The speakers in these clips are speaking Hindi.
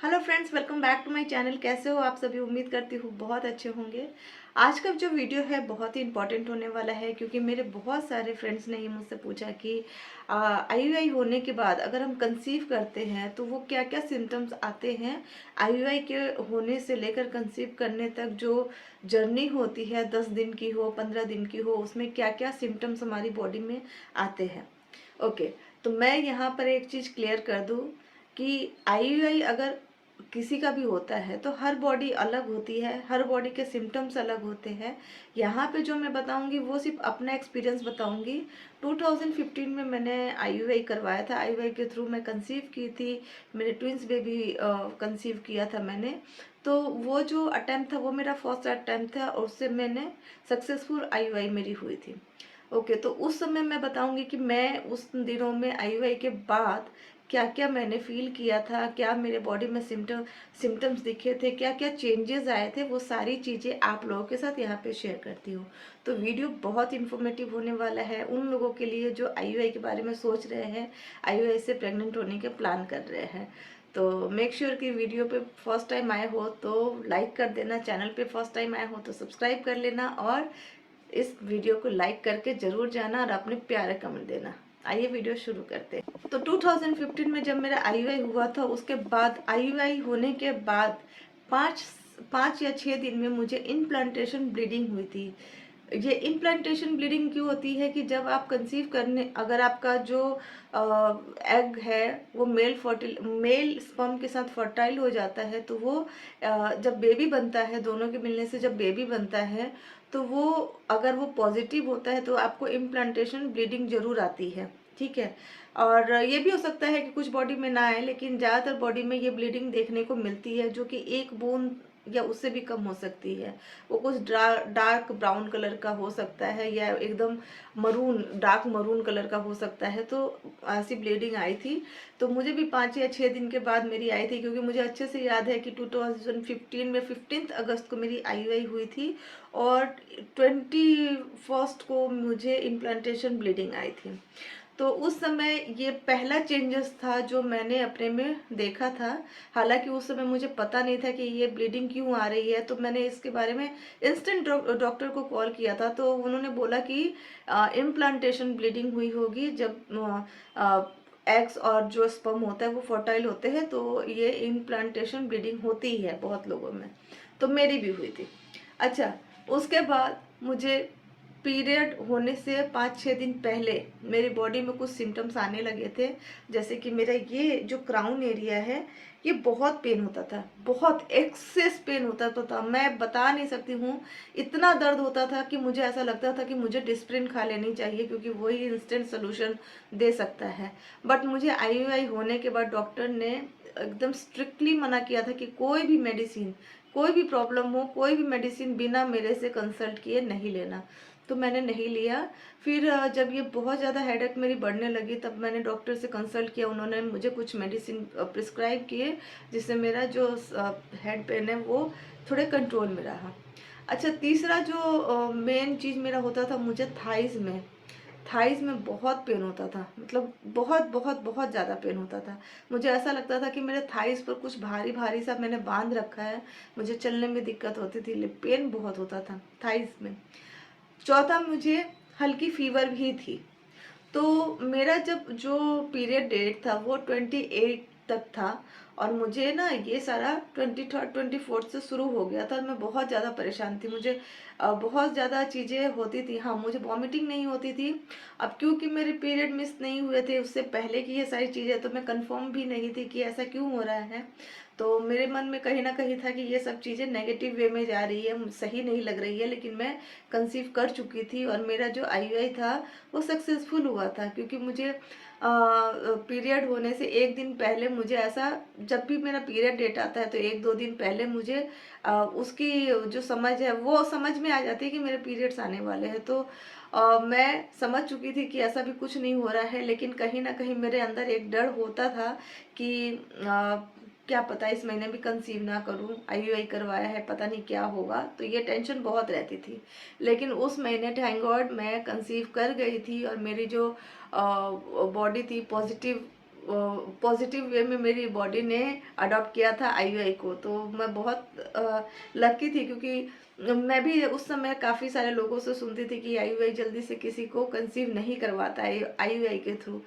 Hello friends, welcome back to my channel. कैसे हो आप सभी? उम्मीद करती हूँ बहुत अच्छे होंगे। आज का जो वीडियो है बहुत ही इंपॉर्टेंट होने वाला है, क्योंकि मेरे बहुत सारे फ्रेंड्स ने ही मुझसे पूछा कि आईयूआई होने के बाद अगर हम कंसीव करते हैं तो वो क्या क्या सिम्टम्स आते हैं। आईयूआई के होने से लेकर कंसीव करने तक जो जर्नी होती है, 10 दिन की हो, 15 दिन की हो, उसमें क्या क्या सिम्टम्स हमारी बॉडी में आते हैं। ओके, तो मैं यहाँ पर एक चीज़ क्लियर कर दूँ कि आईयूआई अगर किसी का भी होता है तो हर बॉडी अलग होती है, हर बॉडी के सिम्टम्स अलग होते हैं। यहाँ पे जो मैं बताऊंगी वो सिर्फ अपना एक्सपीरियंस बताऊंगी। 2015 में मैंने आईयूआई करवाया था। आईयूआई के थ्रू मैं कंसीव की थी, मेरे ट्विंस बेबी कंसीव किया था मैंने। तो वो जो अटैम्प्ट था वो मेरा फर्स्ट अटैम्प्ट था और उससे मैंने सक्सेसफुल आईयूआई मेरी हुई थी। ओके, तो उस समय मैं बताऊंगी कि मैं उस दिनों में आईयूआई के बाद क्या क्या मैंने फील किया था, क्या मेरे बॉडी में सिम्टम्स दिखे थे, क्या क्या चेंजेस आए थे, वो सारी चीज़ें आप लोगों के साथ यहाँ पे शेयर करती हूँ। तो वीडियो बहुत इन्फॉर्मेटिव होने वाला है उन लोगों के लिए जो आईयूआई के बारे में सोच रहे हैं, आईयूआई से प्रेग्नेंट होने के प्लान कर रहे हैं। तो मेक श्योर कि वीडियो पे फर्स्ट टाइम आए हो तो लाइक कर देना, चैनल पे फर्स्ट टाइम आए हो तो सब्सक्राइब कर लेना, और इस वीडियो को लाइक करके ज़रूर जाना और अपने प्यारे कमेंट देना। आइए वीडियो शुरू करते हैं। तो 2015 में जब मेरा आईयूआई हुआ था, उसके बाद आईयूआई होने के बाद पाँच पाँच या 6 दिन में मुझे इम्प्लांटेशन ब्लीडिंग हुई थी। ये इम्प्लांटेशन ब्लीडिंग क्यों होती है कि जब आप कंसीव करने, अगर आपका जो एग है वो मेल स्पर्म के साथ फर्टाइल हो जाता है, तो वो जब बेबी बनता है, दोनों के मिलने से जब बेबी बनता है, तो वो अगर वो पॉजिटिव होता है तो आपको इम्प्लांटेशन ब्लीडिंग जरूर आती है। ठीक है, और ये भी हो सकता है कि कुछ बॉडी में ना आए, लेकिन ज़्यादातर बॉडी में ये ब्लीडिंग देखने को मिलती है, जो कि एक बूंद या उससे भी कम हो सकती है। वो कुछ डार्क ब्राउन कलर का हो सकता है या एकदम डार्क मरून कलर का हो सकता है। तो ऐसी ब्लीडिंग आई थी। तो मुझे भी 5 या 6 दिन के बाद मेरी आई थी, क्योंकि मुझे अच्छे से याद है कि 2015 में 15 अगस्त को मेरी आईयूआई हुई थी और 21 को मुझे इम्प्लांटेशन ब्लीडिंग आई थी। तो उस समय ये पहला चेंजेस था जो मैंने अपने में देखा था। हालांकि उस समय मुझे पता नहीं था कि ये ब्लीडिंग क्यों आ रही है, तो मैंने इसके बारे में इंस्टेंट डॉक्टर को कॉल किया था। तो उन्होंने बोला कि इम्प्लांटेशन ब्लीडिंग हुई होगी, जब एग्स और जो स्पर्म होता है वो फर्टाइल होते हैं, तो ये इम्प्लांटेशन ब्लीडिंग होती है बहुत लोगों में। तो मेरी भी हुई थी। अच्छा, उसके बाद मुझे पीरियड होने से 5-6 दिन पहले मेरी बॉडी में कुछ सिम्टम्स आने लगे थे। जैसे कि मेरा ये जो क्राउन एरिया है, ये बहुत पेन होता था, बहुत एक्सेस पेन होता था। मैं बता नहीं सकती हूँ, इतना दर्द होता था कि मुझे ऐसा लगता था कि मुझे डिस्प्रिन खा लेनी चाहिए, क्योंकि वही इंस्टेंट सोल्यूशन दे सकता है। बट मुझे आईयूआई होने के बाद डॉक्टर ने एकदम स्ट्रिक्टली मना किया था कि कोई भी मेडिसिन, कोई भी प्रॉब्लम हो, कोई भी मेडिसिन बिना मेरे से कंसल्ट किए नहीं लेना। तो मैंने नहीं लिया। फिर जब ये बहुत ज़्यादा हेडेक मेरी बढ़ने लगी, तब मैंने डॉक्टर से कंसल्ट किया। उन्होंने मुझे कुछ मेडिसिन प्रिस्क्राइब किए, जिससे मेरा जो हेड पेन है वो थोड़े कंट्रोल में रहा। अच्छा, तीसरा जो मेन चीज़ मेरा होता था, मुझे थाइज़ में बहुत पेन होता था। मतलब बहुत बहुत बहुत ज़्यादा पेन होता था। मुझे ऐसा लगता था कि मेरे थाइज़ पर कुछ भारी भारी सा मैंने बांध रखा है। मुझे चलने में दिक्कत होती थी, पेन बहुत होता था थाइज़ में। चौथा, मुझे हल्की फीवर भी थी। तो मेरा जब जो पीरियड डेट था वो 28 तक था, और मुझे ना ये सारा 23rd 24th से शुरू हो गया था। मैं बहुत ज़्यादा परेशान थी, मुझे बहुत ज़्यादा चीज़ें होती थी। हाँ, मुझे वॉमिटिंग नहीं होती थी। अब क्योंकि मेरे पीरियड मिस नहीं हुए थे उससे पहले की ये सारी चीज़ें, तो मैं कंफर्म भी नहीं थी कि ऐसा क्यों हो रहा है। तो मेरे मन में कहीं ना कहीं था कि ये सब चीज़ें नेगेटिव वे में जा रही है, सही नहीं लग रही है। लेकिन मैं कंसीव कर चुकी थी और मेरा जो आईयूआई था वो सक्सेसफुल हुआ था, क्योंकि मुझे पीरियड होने से एक दिन पहले मुझे ऐसा, जब भी मेरा पीरियड डेट आता है तो 1-2 दिन पहले मुझे उसकी जो समझ है वो समझ में आ जाती है कि मेरे पीरियड्स आने वाले हैं। तो मैं समझ चुकी थी कि ऐसा भी कुछ नहीं हो रहा है, लेकिन कहीं ना कहीं मेरे अंदर एक डर होता था कि क्या पता इस महीने भी कंसीव ना करूं, आईयूआई करवाया है, पता नहीं क्या होगा। तो ये टेंशन बहुत रहती थी। लेकिन उस महीने थैंक गॉड मैं कंसीव कर गई थी, और मेरी जो बॉडी थी पॉजिटिव पॉजिटिव वे में मेरी बॉडी ने अडॉप्ट किया था आईयूआई को। तो मैं बहुत लकी थी, क्योंकि मैं भी उस समय काफ़ी सारे लोगों से सुनती थी कि आईयूआई जल्दी से किसी को कंसीव नहीं करवाता है आईयूआई के थ्रू।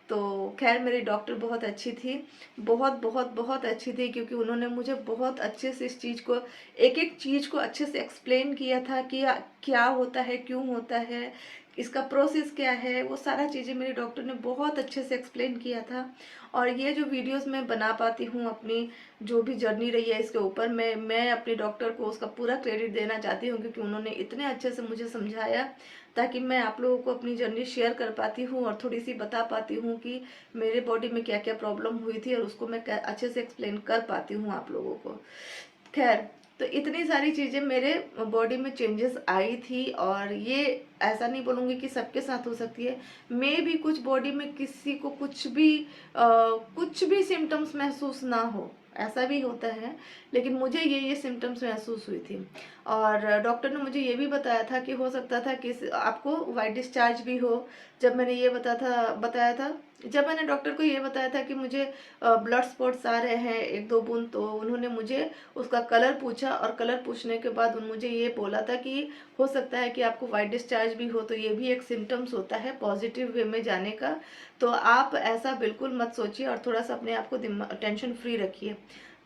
तो खैर मेरी डॉक्टर बहुत अच्छी थी, बहुत बहुत बहुत अच्छी थी, क्योंकि उन्होंने मुझे बहुत अच्छे से इस चीज़ को, एक एक चीज़ को अच्छे से एक्सप्लेन किया था कि क्या होता है, क्यों होता है, इसका प्रोसेस क्या है, वो सारा चीज़ें मेरे डॉक्टर ने बहुत अच्छे से एक्सप्लेन किया था। और ये जो वीडियोस मैं बना पाती हूँ अपनी जो भी जर्नी रही है इसके ऊपर, मैं अपने डॉक्टर को उसका पूरा क्रेडिट देना चाहती हूँ, क्योंकि उन्होंने इतने अच्छे से मुझे समझाया ताकि मैं आप लोगों को अपनी जर्नी शेयर कर पाती हूँ और थोड़ी सी बता पाती हूँ कि मेरे बॉडी में क्या क्या प्रॉब्लम हुई थी, और उसको मैं अच्छे से एक्सप्लेन कर पाती हूँ आप लोगों को। खैर, तो इतनी सारी चीज़ें मेरे बॉडी में चेंजेस आई थी, और ये ऐसा नहीं बोलूँगी कि सबके साथ हो सकती है। मे भी कुछ बॉडी में किसी को कुछ भी सिम्टम्स महसूस ना हो, ऐसा भी होता है, लेकिन मुझे ये सिम्टम्स महसूस हुई थी। और डॉक्टर ने मुझे ये भी बताया था कि हो सकता था कि आपको वाइट डिस्चार्ज भी हो। जब मैंने ये बताया था, जब मैंने डॉक्टर को ये बताया था कि मुझे ब्लड स्पॉट्स आ रहे हैं 1-2 बूंद, तो उन्होंने मुझे उसका कलर पूछा, और कलर पूछने के बाद मुझे ये बोला था कि हो सकता है कि आपको वाइट डिस्चार्ज भी हो, तो ये भी एक सिम्टम्स होता है पॉजिटिव वे में जाने का। तो आप ऐसा बिल्कुल मत सोचिए, और थोड़ा सा अपने आप को टेंशन फ्री रखिए।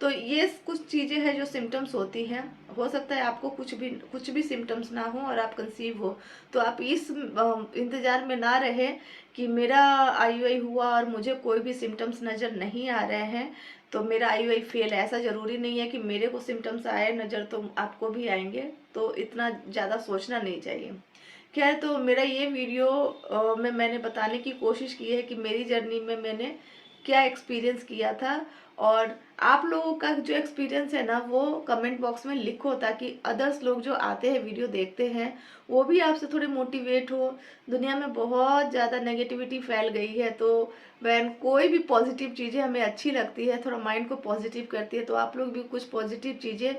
तो ये कुछ चीज़ें हैं जो सिम्टम्स होती हैं। हो सकता है आपको कुछ भी सिम्टम्स ना हो और आप कंसीव हो, तो आप इस इंतज़ार में ना रहे कि मेरा आईयूआई हुआ और मुझे कोई भी सिम्टम्स नज़र नहीं आ रहे हैं तो मेरा आईयूआई फेल है। ऐसा ज़रूरी नहीं है कि मेरे को सिम्टम्स आए नज़र तो आपको भी आएंगे, तो इतना ज़्यादा सोचना नहीं चाहिए। खैर, तो मेरा ये वीडियो में मैंने बताने की कोशिश की है कि मेरी जर्नी में मैंने क्या एक्सपीरियंस किया था, और आप लोगों का जो एक्सपीरियंस है ना वो कमेंट बॉक्स में लिखो, ताकि अदर्स लोग जो आते हैं वीडियो देखते हैं वो भी आपसे थोड़े मोटिवेट हो। दुनिया में बहुत ज़्यादा नेगेटिविटी फैल गई है, तो वैन कोई भी पॉजिटिव चीज़ें हमें अच्छी लगती है, थोड़ा माइंड को पॉजिटिव करती है। तो आप लोग भी कुछ पॉजिटिव चीज़ें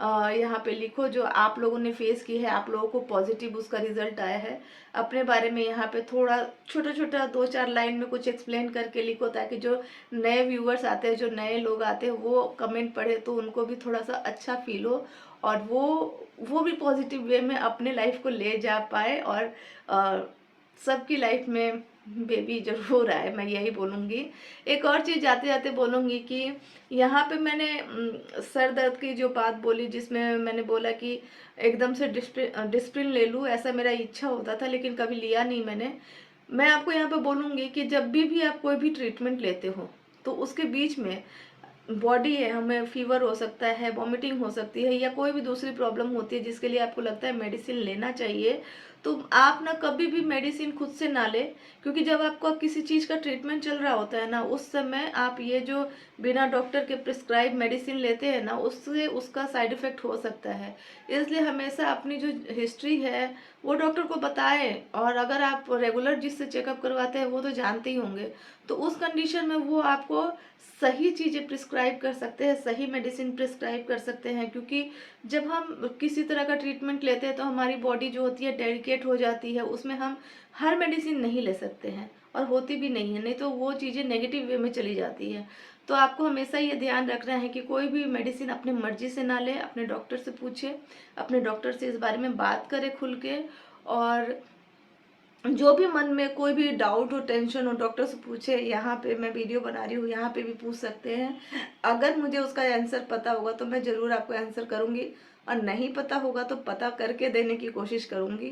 यहाँ पे लिखो जो आप लोगों ने फेस की है, आप लोगों को पॉजिटिव उसका रिजल्ट आया है। अपने बारे में यहाँ पे थोड़ा छोटा छोटा 2-4 लाइन में कुछ एक्सप्लेन करके लिखो, ताकि जो नए व्यूअर्स आते हैं, जो नए लोग आते हैं, वो कमेंट पढ़े तो उनको भी थोड़ा सा अच्छा फील हो, और वो भी पॉजिटिव वे में अपने लाइफ को ले जा पाए, और सबकी लाइफ में बेबी जरूर आए, मैं यही बोलूँगी। एक और चीज़ जाते जाते बोलूँगी कि यहाँ पे मैंने सर दर्द की जो बात बोली, जिसमें मैंने बोला कि एकदम से डिस्प्रिन ले लूँ, ऐसा मेरा इच्छा होता था लेकिन कभी लिया नहीं मैंने। मैं आपको यहाँ पे बोलूँगी कि जब भी आप कोई भी ट्रीटमेंट लेते हो, तो उसके बीच में बॉडी है, हमें फीवर हो सकता है, वॉमिटिंग हो सकती है, या कोई भी दूसरी प्रॉब्लम होती है जिसके लिए आपको लगता है मेडिसिन लेना चाहिए, तो आप ना कभी भी मेडिसिन खुद से ना ले। क्योंकि जब आपको किसी चीज़ का ट्रीटमेंट चल रहा होता है ना, उस समय आप ये जो बिना डॉक्टर के प्रिस्क्राइब मेडिसिन लेते हैं ना, उससे उसका साइड इफ़ेक्ट हो सकता है। इसलिए हमेशा अपनी जो हिस्ट्री है वो डॉक्टर को बताएं, और अगर आप रेगुलर जिससे चेकअप करवाते हैं वो तो जानते ही होंगे, तो उस कंडीशन में वो आपको सही चीज़ें प्रिस्क्राइब कर सकते हैं, सही मेडिसिन प्रिस्क्राइब कर सकते हैं। क्योंकि जब हम किसी तरह का ट्रीटमेंट लेते हैं तो हमारी बॉडी जो होती है डेडिकेट हो जाती है, उसमें हम हर मेडिसिन नहीं ले सकते हैं, और होती भी नहीं है, नहीं तो वो चीज़ें नेगेटिव वे में चली जाती है। तो आपको हमेशा ये ध्यान रखना है कि कोई भी मेडिसिन अपने मर्जी से ना ले, अपने डॉक्टर से पूछे, अपने डॉक्टर से इस बारे में बात करें खुल के, और जो भी मन में कोई भी डाउट हो, टेंशन हो, डॉक्टर से पूछे। यहाँ पे मैं वीडियो बना रही हूँ, यहाँ पे भी पूछ सकते हैं। अगर मुझे उसका आंसर पता होगा तो मैं ज़रूर आपको आंसर करूँगी, और नहीं पता होगा तो पता करके देने की कोशिश करूँगी।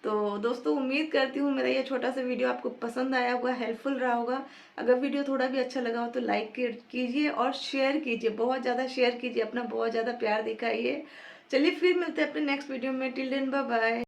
तो दोस्तों, उम्मीद करती हूँ मेरा ये छोटा सा वीडियो आपको पसंद आया होगा, हेल्पफुल रहा होगा। अगर वीडियो थोड़ा भी अच्छा लगा हो तो लाइक कीजिए और शेयर कीजिए, बहुत ज़्यादा शेयर कीजिए, अपना बहुत ज़्यादा प्यार दिखाइए। चलिए फिर मिलते हैं अपने नेक्स्ट वीडियो में। Till then bye bye.